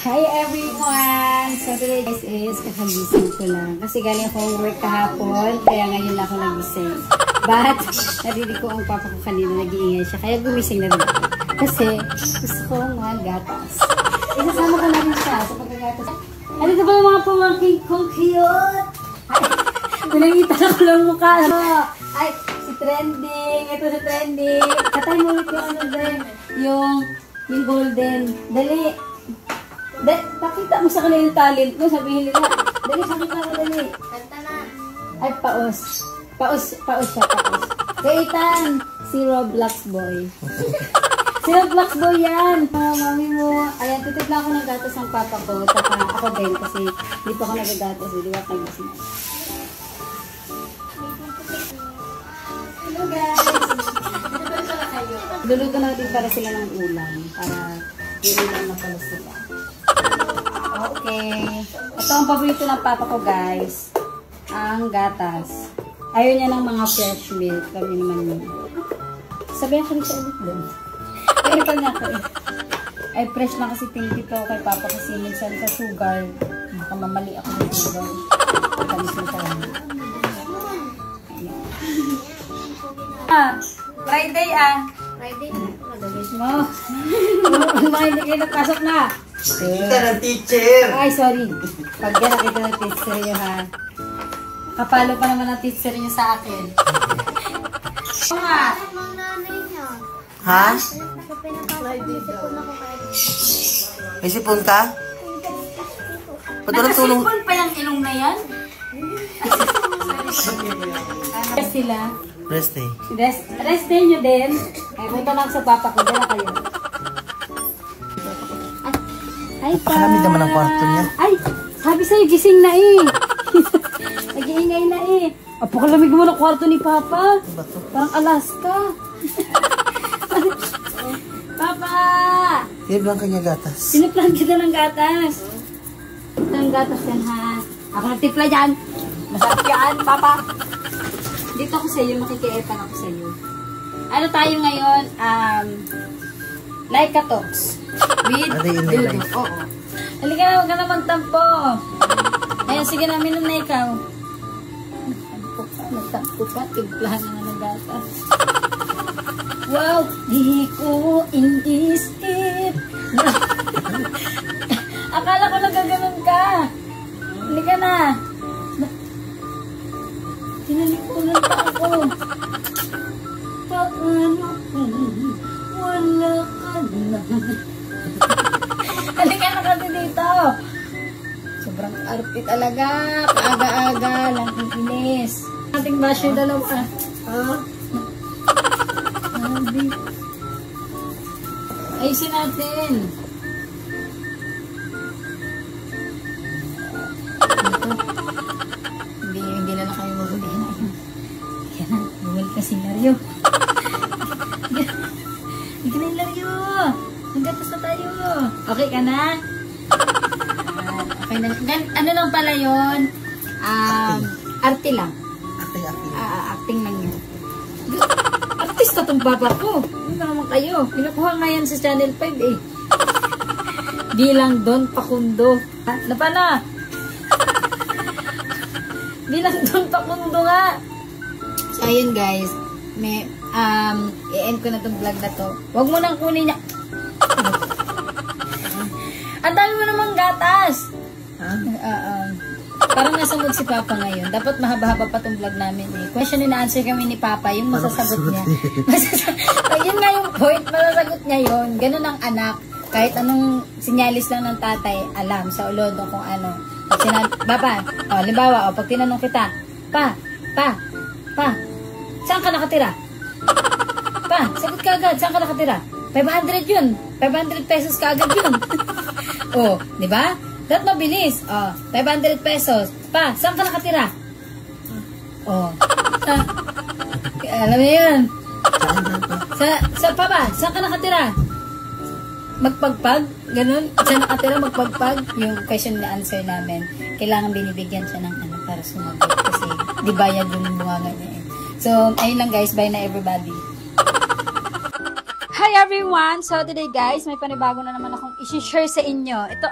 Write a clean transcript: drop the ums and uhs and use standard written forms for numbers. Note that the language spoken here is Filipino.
Hi everyone! So today guys is kakagising ko lang. Kasi galing ako work kahapon, kaya ngayon lang ako nagising. But, narinig ko ang papa ko kanina, nag-iingay siya. Kaya gumising na rin ako. Kasi gusto ko mga gatas. Isasama ko na rin siya sa pagkagatas. Ano ba yung mga pamangking kong cute? Pinangita na ko lang mukha. Ay, si Trending. Ito si Trending. Katay mo ulit yung ano din. Yung golden. Dali. Pakita mo sa kanila yung talent mo. Sabihin nila. Dali, sakita mo dali. Kanta na. Ay, paos. Paos siya, paos. Kaitan, si Roblox Boy. Si Roblox Boy yan. Mami mo. Ayan, tutipla ako ng gatas ng papa ko. Saka ako din kasi hindi pa ako nagagatas. Di ba nagising? Hello guys. Luluto natin para sila ng ulam. Para iulam na pala sila. Okay. Ito ang paborito ng papa ko guys. Ang gatas. Ayaw niya ng mga fresh milk. Kami naman yun. Sabihan ko rin siya ulit doon. Pero pa nga ko eh. Ay, fresh na kasi tingin ko kay papa kasi minsan sa sugar. Baka mamali ako ng sugar. Pagkalis mo tayo. Friday Friday. mo. Mga hindi kayo nagpasok na. Kita ng teacher. Ay, sorry. Pag yan, nakita ng teacher nyo ha. Kapalo pa naman ang teacher nyo sa akin. Ha? Friday. May sipon ka? Ba't walang tulong? Nakasipon pa yung ilong na yan? Sila. Rest eh. Rest day nyo din. Ay, punta lang sa papa ko. Diyan na kayo. Ay, pa. Napakarami naman ang kwarto niya. Ay, sabi sa'yo, gising na eh. Nag-iingay na eh. Apakalamig mo ng kwarto ni papa. Diba to? Parang Alaska. Papa! Tiniblang kanya gatas. Siniplan kita ng gatas. Ito ang gatas yan ha. Ako nagtipla dyan. Masarap yan, papa. Dito ako sa iyo, makikiepan ako sa iyo. Ano tayo ngayon? Like a talks. With Dudo. Oo. Halika na, huwag ka na magtampo. Ayan, sige na, minum na ikaw. Nagtampo ka, timplahan na nga ng gatas. Wow, di ko inisip. Akala ko nagaganon ka. Halika na. Tinalikunan pa ako. Paano kung wala ka na? Halika na kasi dito. Sobrang arte talaga. Paaga-aga lang inis. Ating bash yung dalawa. Ayusin natin. Hindi na kayo magulihin. Yan na, bumalik ka si Lario. Hindi na yung Lario. Naggatas na tayo. Okay ka na? Okay na. Ano lang pala yun? Arte lang. Acting lang yun. Artista tong papa ko. Ano ba naman kayo? Pinukuha nga yan sa Channel 5 eh. Bilang Don Pakundo. Napa na? Bilang Don Pakundo nga. So, ayun guys. May, i-end ko na tong vlog na to. Huwag mo nang kunin niya. Ang dami mo namang gatas. Parang nasa mood si Papa ngayon. Dapat mahaba-haba pa tong vlog namin eh. Question and answer kami ni Papa, yung masasagot niya. Yun nga yung point, masasagot niya yun. Ganun ang anak. Kahit anong sinyalis lang ng tatay, alam sa ulodo kung ano. Papa, halimbawa, pag tinanong kita, Pa, saan ka nakatira? Pa, sagot ka agad, saan ka nakatira? 500 yun. 500 pesos ka agad yun. Oh, di ba? Dapat mabilis. 500 pesos. Pa, saan ka nakatira? Alam mo yun. Papa, saan ka nakatira? Magpagpag? Ganun? Saan nakatira magpagpag? Yung question na answer namin. Kailangan binibigyan siya ng ano para sumagot. Kasi di bayad yung bunganga niya eh. So, ayun lang guys. Bye na everybody. Hi everyone! So today guys, may panibago na naman akong isi-share sa inyo. Ito